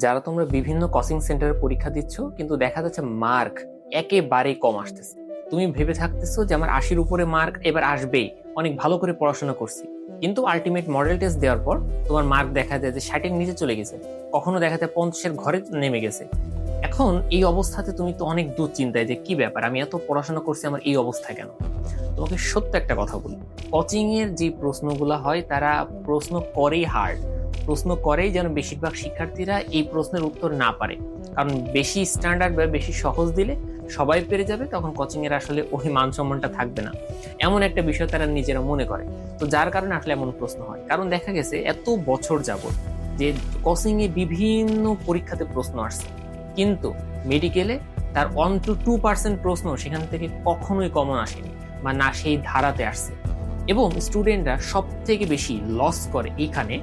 যারা তোমরা বিভিন্ন কোচিং সেন্টারে পরীক্ষা দিচ্ছ কিন্তু দেখা যাচ্ছে মার্ক একেবারেই কম আসতেছে, তুমি ভেবে থাকতেছো যে আমার 80-র উপরে মার্ক এবার আসবেই, অনেক ভালো করে পড়াশোনা করছি, কিন্তু আলটিমেট মডেল টেস্ট দেওয়ার পর তোমার মার্ক দেখা যায় যে 60-এর নিচে চলে গেছে, কখনো দেখা যায় 50-এর ঘরে নেমে গেছে। এখন এই অবস্থাতে তুমি তো অনেক দুশ্চিন্তায় যে কি ব্যাপার, আমি এত পড়াশোনা করছি, আমার এই অবস্থা কেন? তোমাকে সত্য একটা কথা বলি, কোচিং এর যে প্রশ্নগুলো হয় তারা প্রশ্ন করেই হার্ড, প্রশ্ন করেই যেন বেশিরভাগ শিক্ষার্থীরা এই প্রশ্নের উত্তর না পারে। কারণ বেশি স্ট্যান্ডার্ড বা বেশি সহজ দিলে সবাই পেরে যাবে, তখন কোচিং এর আসলে ওই মান সম্মানটা থাকবে না, এমন একটা বিষয় তারা নিজেরা মনে করে। তো যার কারণে আসলে এমন প্রশ্ন হয়, কারণ দেখা গেছে এত বছর যাবত যে কোচিং এ বিভিন্ন পরীক্ষাতে প্রশ্ন আসছে, কিন্তু মেডিকেলে তার 1-2% প্রশ্ন সেখান থেকে কখনোই কমন আসেনি বা না সেই ধারাতে আসছে। এবং স্টুডেন্টরা সব থেকে বেশি লস করে এইখানে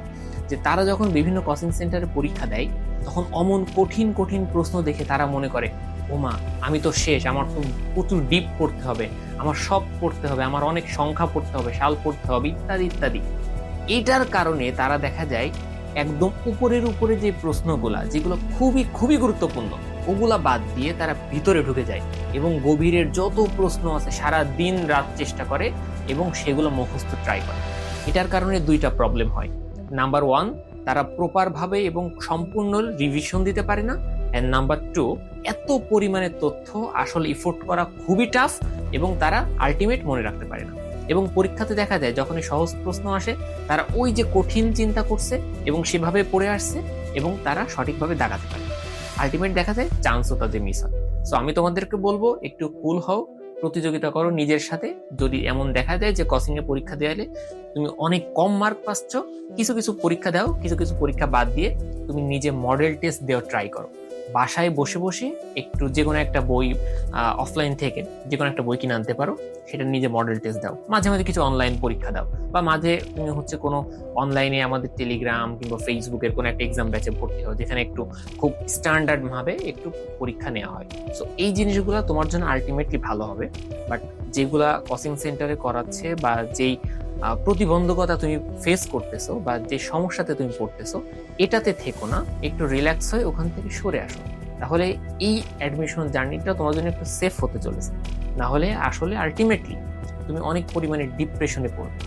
যে তারা যখন বিভিন্ন কোচিং সেন্টারে পরীক্ষা দেয় তখন অমন কঠিন কঠিন প্রশ্ন দেখে তারা মনে করে, ওমা আমি তো শেষ, আমার তো প্রচুর ডিপ পড়তে হবে, আমার সব পড়তে হবে, আমার অনেক সংখ্যা পড়তে হবে, সাল পড়তে হবে, ইত্যাদি ইত্যাদি। এটার কারণে তারা দেখা যায় একদম উপরের উপরে যে প্রশ্নগুলা যেগুলো খুবই খুবই গুরুত্বপূর্ণ ওগুলা বাদ দিয়ে তারা ভিতরে ঢুকে যায় এবং গভীরের যত প্রশ্ন আছে সারা দিন রাত চেষ্টা করে এবং সেগুলো মুখস্থ ট্রাই করে। এটার কারণে দুইটা প্রবলেম হয়। নাম্বার ওয়ান, তারা প্রপার ভাবে এবং সম্পূর্ণ রিভিশন দিতে পারে না। এন্ড নাম্বার টু, এত পরিমাণে তথ্য আসলে ইফোর্ট করা খুবই টাফ এবং তারা আলটিমেট মনে রাখতে পারে না। এবং পরীক্ষাতে দেখা যায় যখনই সহজ প্রশ্ন আসে তারা ওই যে কঠিন চিন্তা করছে এবং সেভাবে পড়ে আসছে এবং তারা সঠিকভাবে দাগাতে পারে, আলটিমেট দেখা যায় চান্সও তাদের মিস হয়। সো আমি তোমাদেরকে বলবো একটু কুল হও, প্রতিযোগিতা করো নিজের সাথে। যদি এমন দেখা যায় যে কোচিং এ পরীক্ষা দেওয়ালে তুমি অনেক কম মার্ক পাচ্ছ, কিছু কিছু পরীক্ষা দাও, কিছু কিছু পরীক্ষা বাদ দিয়ে তুমি নিজে মডেল টেস্ট দেওয়া ট্রাই করো। বাসায় বসে বসে একটু যে কোনো একটা বই অফলাইন থেকে যে কোনো একটা বই কিনে আনতে পারো, সেটা নিজে মডেল টেস্ট দাও, মাঝে মাঝে কিছু অনলাইন পরীক্ষা দাও, বা মাঝে তুমি হচ্ছে কোনো অনলাইনে আমাদের টেলিগ্রাম কিংবা ফেসবুকের কোনো একটা এক্সাম ব্যাচে ভর্তি হও যেখানে একটু খুব স্ট্যান্ডার্ড ভাবে একটু পরীক্ষা নেওয়া হয়। সো এই জিনিসগুলো তোমার জন্য আলটিমেটলি ভালো হবে। বাট যেগুলা কোচিং সেন্টারে করাচ্ছে বা যেই প্রতিবন্ধকতা তুমি ফেস করতেছো বা যে সমস্যাতে তুমি পড়তেছো এটাতে থেকো না, একটু রিল্যাক্স হয়ে ওখান থেকে সরে আসো। তাহলে এই অ্যাডমিশন জার্নিটা তোমার জন্য একটু সেফ হতে চলেছে, না হলে আসলে আলটিমেটলি তুমি অনেক পরিমাণে ডিপ্রেশনে পড়বে।